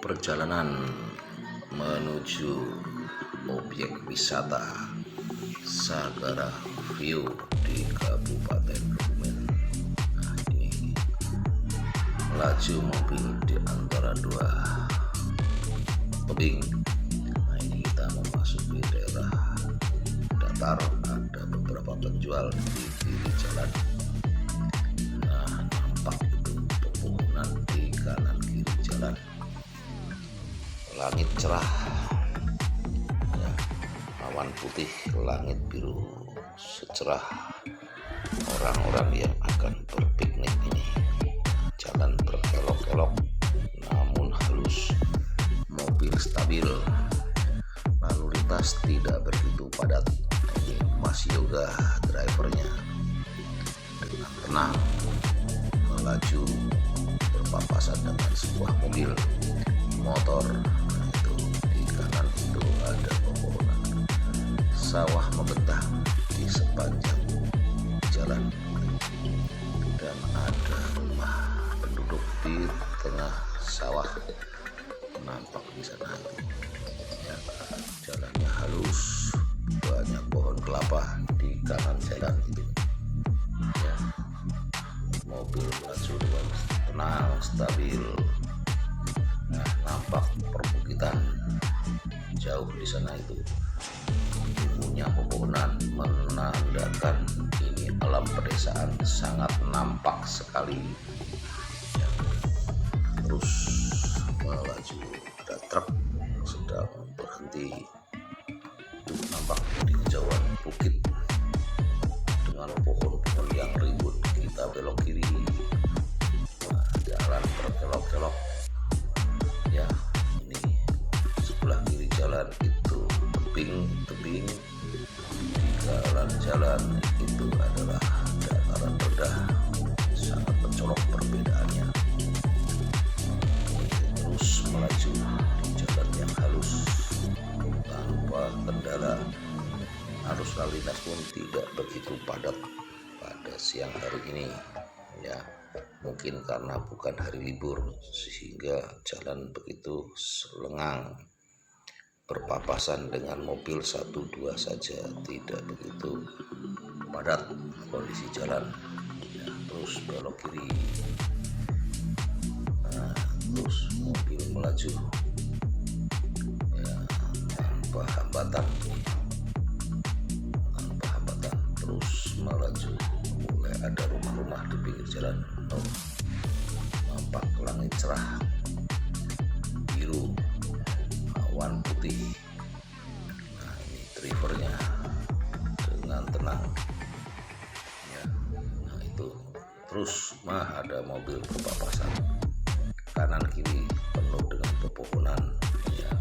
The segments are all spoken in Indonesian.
perjalanan menuju objek wisata Sagara View di Kabupaten Kebumen. Nah, ini melaju mobil di antara dua tebing. Nah, ini kita memasuki daerah datar, ada beberapa penjual di kiri jalan. Nah, nampak itu pepohonan di kanan kiri jalan. Langit cerah, ya, awan putih, langit biru secerah orang-orang yang akan berpiknik ini. Jalan berkelok-kelok namun halus, mobil stabil, lalu lintas tidak begitu padat. Ini Mas Yoga drivernya dengan tenang melaju berpapasan dengan sebuah mobil motor. Itu di kanan itu ada pepohonan, sawah membentang di sepanjang jalan, dan ada rumah penduduk di tengah sawah nampak di sana itu. Ya, jalannya halus, banyak pohon kelapa di kanan jalan itu. Ya, mobil melaju dengan tenang, stabil. Nah, nampak perbukitan jauh di sana itu. Tumbuhnya pepohonan menandakan ini alam pedesaan sangat nampak sekali. Ya, terus melaju, ada truk sedang berhenti. Nampak di kejauhan bukit dengan pohon-pohon yang ribut. Kita belok kiri. Nah, jalan berkelok-kelok. Ya, ini sebelah kiri jalan itu tebing-tebing, di kanan jalan itu adalah dataran rendah, sangat mencolok perbedaannya. Terus melaju di jalan yang halus tanpa kendala. Arus lalu lintas pun tidak begitu padat pada siang hari ini. Ya, mungkin karena bukan hari libur sehingga jalan begitu lengang, berpapasan dengan mobil 1-2 saja, tidak begitu padat kondisi jalan. Ya, terus belok kiri. Nah, terus mobil melaju, ya, tanpa hambatan, terus melaju. Mulai ada rumah-rumah di pinggir jalan. Nampak langit cerah biru, awan putih. Nah, ini drivernya dengan tenang. Ya, nah itu terus ada mobil berpapasan, kanan kiri penuh dengan pepohonan. Ya,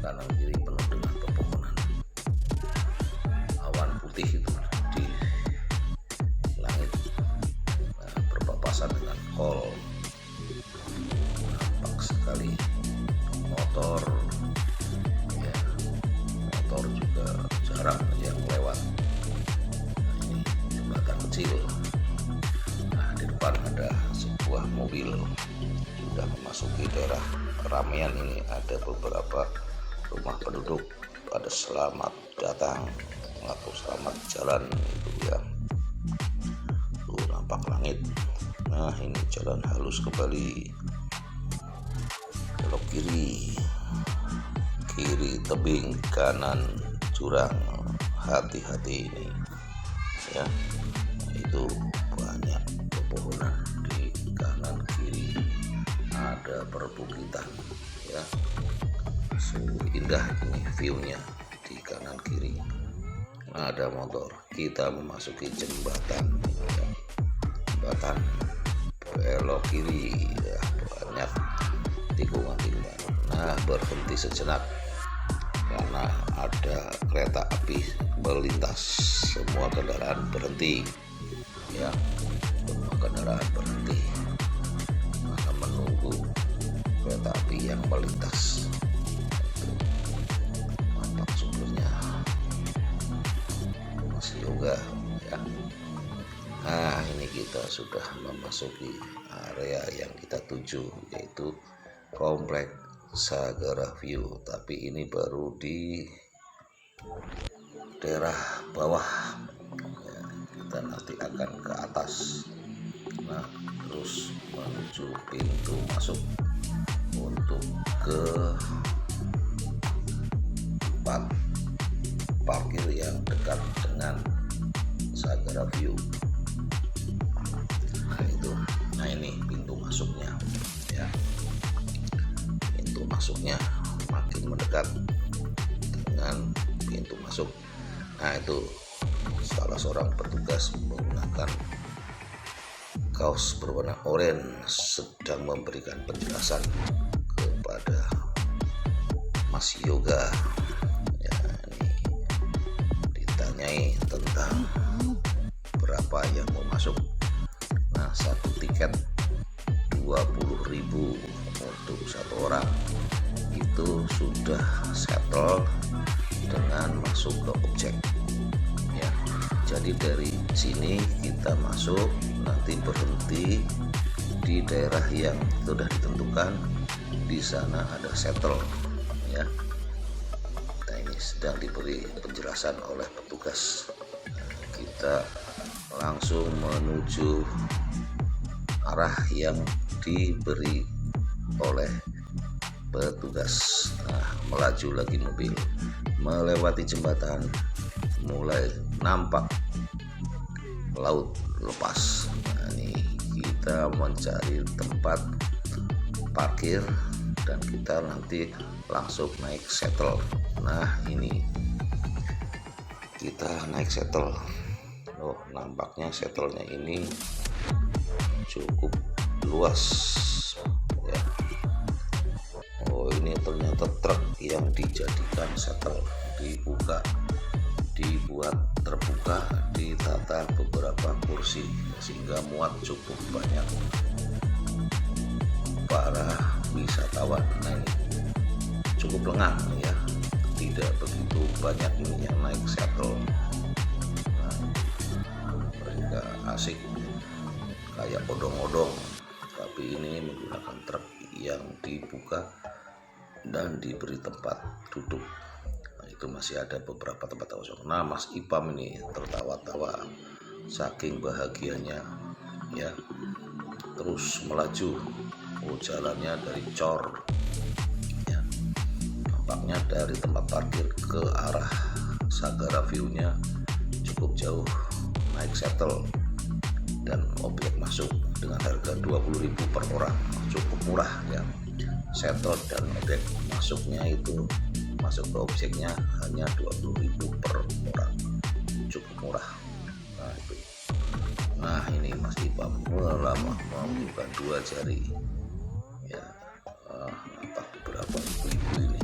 kanan kiri penuh dengan pepohonan. Awan putih itu di langit, nah, berpapasan dengan kol. Nampak sekali motor. Ya, motor juga jarang yang lewat. Nah, ini jembatan kecil. Nah, di depan ada sebuah mobil sudah memasuki daerah keramaian. Ini ada beberapa rumah penduduk pada selamat datang atau selamat jalan itu ya. Tuh nampak langit. Nah, ini jalan halus kembali, belok kiri, kiri tebing, kanan jurang. Hati-hati ini ya, itu banyak pepohonan di kanan kiri, ada perbukitan ya. Sungguh indah ini view-nya di kanan kiri. Ada motor. Kita memasuki jembatan ya. Jembatan belok kiri ya, banyak tikungan-tikungan. Nah, berhenti sejenak karena ada kereta api melintas. Semua kendaraan berhenti ya, semua kendaraan berhenti karena menunggu kereta api yang melintas. Nampak sumbernya Mas Yoga ya. Nah, ini kita sudah memasuki area yang kita tuju, yaitu Komplek Sagara View, tapi ini baru di daerah bawah ya, kita nanti akan ke atas. Nah, terus menuju pintu masuk untuk ke tempat parkir yang dekat dengan Sagara View. Nah itu, nah ini pintu masuknya ya. Pintu masuknya makin mendekat dengan pintu masuk. Nah itu salah seorang petugas menggunakan kaos berwarna oranye sedang memberikan penjelasan kepada Mas Yoga. Ya, ini ditanyai tentang berapa yang mau masuk. Nah, satu tiket 20.000 untuk satu orang itu sudah settle dengan masuk ke objek ya. Jadi dari sini kita masuk, nanti berhenti di daerah yang sudah ditentukan, di sana ada settle ya. Nah ini sedang diberi penjelasan oleh petugas. Kita langsung menuju arah yang diberi oleh petugas. Nah, melaju lagi mobil melewati jembatan, mulai nampak laut lepas. Nah, ini kita mencari tempat parkir dan kita nanti langsung naik shuttle. Nah ini kita naik shuttle. Oh, nampaknya shuttle-nya ini cukup luas ya. Oh, ini ternyata truk yang dijadikan shuttle, dibuat terbuka, ditata beberapa kursi sehingga muat cukup banyak para wisatawan. Nah ini cukup lengang ya, tidak begitu banyak ini yang naik shuttle. Nah, mereka asik kayak odong-odong, tapi ini menggunakan truk yang dibuka dan diberi tempat duduk. Nah, itu masih ada beberapa tempat kosong. Nah, Mas Ipam ini tertawa-tawa saking bahagianya ya, terus melaju. Oh, jalannya dari cor ya, nampaknya dari tempat parkir ke arah Sagara View-nya cukup jauh. Naik shuttle dan objek masuk dengan harga 20.000 per orang, cukup murah ya. Shuttle dan objek masuknya itu, masuk ke objeknya hanya 20.000 per orang, cukup murah. Nah itu, nah ini Mas Ipam lama membuka dua jari ya. Nampak beberapa ibu-ibu ini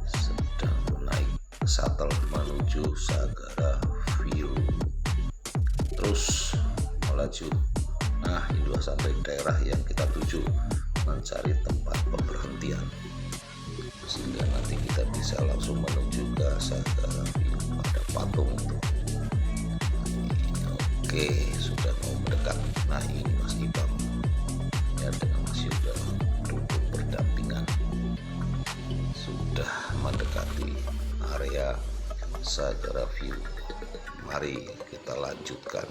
sedang naik shuttle menuju Sagara View, terus melaju. Nah ini sudah sampai daerah yang kita tuju, mencari tempat pemberhentian sehingga nanti kita bisa langsung menuju ke Sagara View. Ada patung itu. Oke, sudah mau mendekat. Nah ini Mas Ipam ya dengan Mas Yoga duduk berdampingan, sudah mendekati area Sagara View. Mari kita lanjutkan.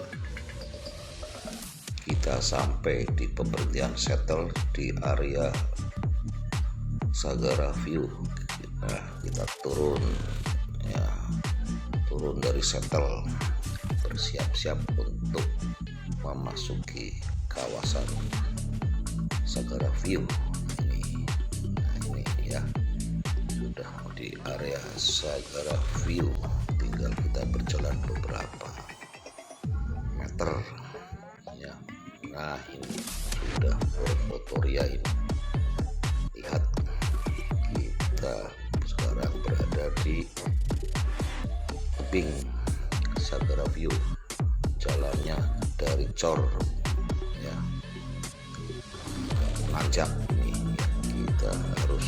Kita sampai di pemberhentian shuttle di area Sagara View. Nah, kita turun ya, turun dari shuttle, bersiap-siap untuk memasuki kawasan Sagara View ini. Nah, ini ya, sudah di area Sagara View, tinggal kita berjalan beberapa meter ya. Nah ini sudah fotoria ini. Lihat, kita sekarang berada di tebing Sagara View. Jalannya dari cor ya, nanjak ini ya. Kita harus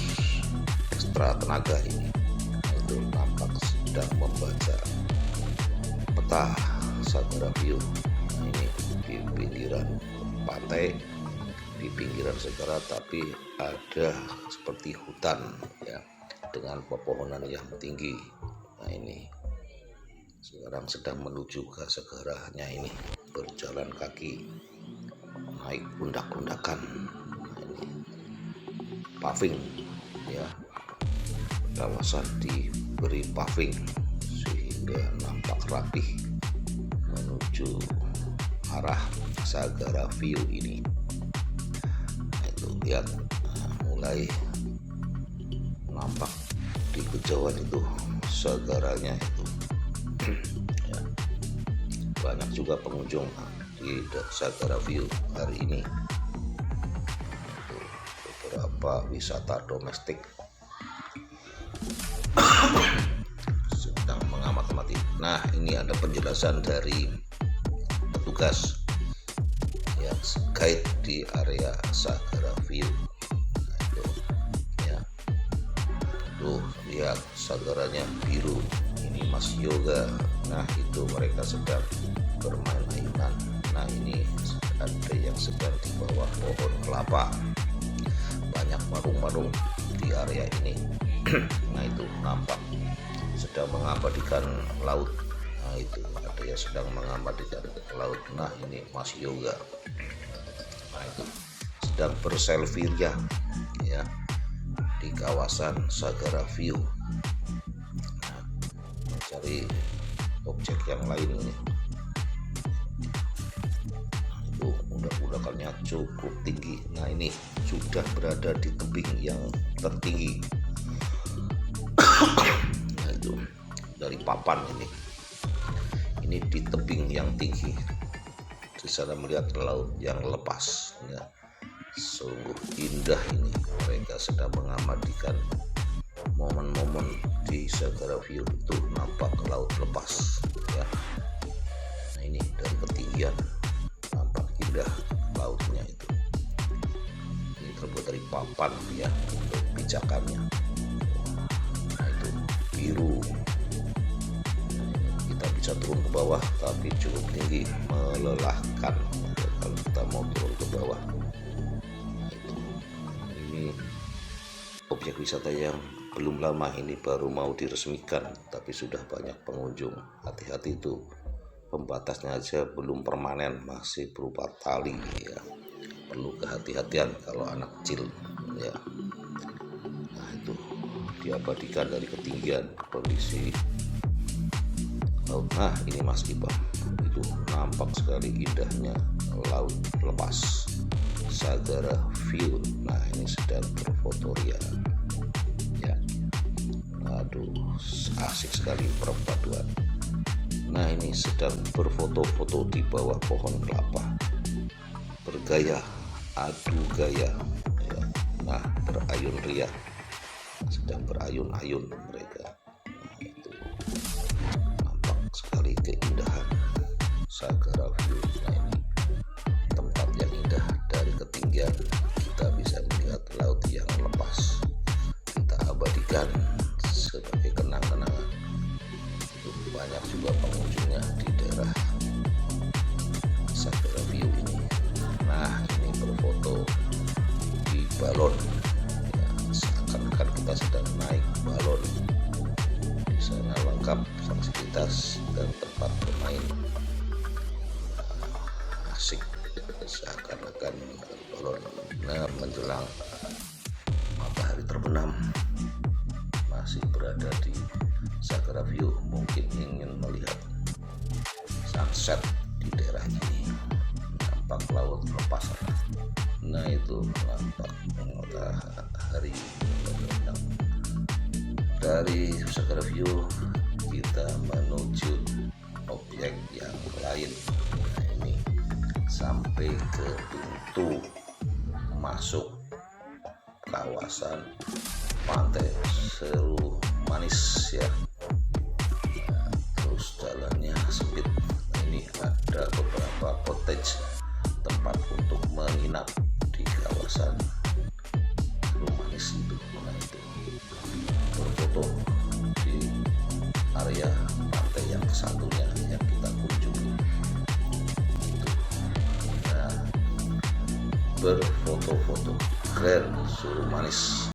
ekstra tenaga ini. Itu nampak sedang membaca peta Sagara View. Nah, ini di pinggiran pantai di pinggiran segara, tapi ada seperti hutan ya dengan pepohonan yang tinggi. Nah ini sekarang sedang menuju ke segaranya, ini berjalan kaki naik pundak-pundakan. Nah, ini paving ya, kawasan diberi paving sehingga nampak rapih menuju arah Sagara View ini. Nah, itu lihat, mulai nampak di kejauhan itu segaranya itu. Ya, banyak juga pengunjung di Sagara View hari ini. Itu beberapa wisata domestik sedang mengamati. Nah, ini ada penjelasan dari petugas yang guide di area Sagara View. Nah, itu ya, tuh lihat sagaranya biru, ini Mas Yoga. Nah itu mereka sedang bermain ayunan. Nah ini ada yang sedang di bawah pohon kelapa, banyak warung-warung di area ini. Nah itu nampak sedang mengabadikan laut. Nah itu ada yang sedang mengabadikan laut. Nah ini Mas Yoga. Nah itu sedang berselfie ya di kawasan Sagara View. Nah, mencari objek yang lain ini. Nah, itu udak-udakannya cukup tinggi. Nah ini sudah berada di tebing yang tertinggi. Nah itu dari papan ini di tebing yang tinggi. Di sana melihat laut yang lepas ya. Sungguh indah ini, mereka sedang mengamatikan momen-momen di Sagara View itu, nampak laut lepas ya. Nah ini dari ketinggian nampak indah lautnya itu. Ini terbuat dari papan ya untuk pijakannya. Nah itu biru. Kita bisa turun ke bawah tapi cukup tinggi, melelahkan kalau kita mau turun ke bawah. Objek wisata yang belum lama ini, baru mau diresmikan tapi sudah banyak pengunjung. Hati-hati itu, pembatasnya aja belum permanen, masih berupa tali ya. Perlu kehati-hatian kalau anak kecil ya. Nah itu diabadikan dari ketinggian kondisi laut. Nah ini Mas Iba, itu nampak sekali indahnya laut lepas Sagara View. Nah ini sedang berfotoria ya. Aduh asik sekali perpaduan. Nah ini sedang berfoto-foto di bawah pohon kelapa, bergaya adu gaya ya. Nah berayun ria, sedang berayun-ayun mereka. Nah itu nampak sekali keindahan Sagara View. Nah ini tempat yang indah, dari ketinggian kita bisa melihat laut yang lepas, kita abadikan sebagai kenang-kenangan. Banyak juga pengunjungnya di daerah Sagara View ini. Nah ini berfoto di balon ya, seakan-akan kita sedang naik balon. Di sana lengkap fasilitas dan tempat bermain. Nah, asik, seakan-akan balon. Nah menjelang matahari terbenam, masih berada di Sagara View, mungkin ingin melihat sunset di daerah ini, nampak laut lepas. Nah itu nampak matahari terbenam. Dari Sagara View kita menuju objek yang lain. Nah ini sampai ke pintu masuk kawasan Pantai Seru Manis ya. Nah, terus jalannya sempit. Nah, ini ada beberapa cottage, tempat untuk menginap di kawasan Seru Manis itu. Nah itu berfoto di area pantai yang satunya yang kita kunjungi itu. Nah berfoto-foto. Keren, suruh manis.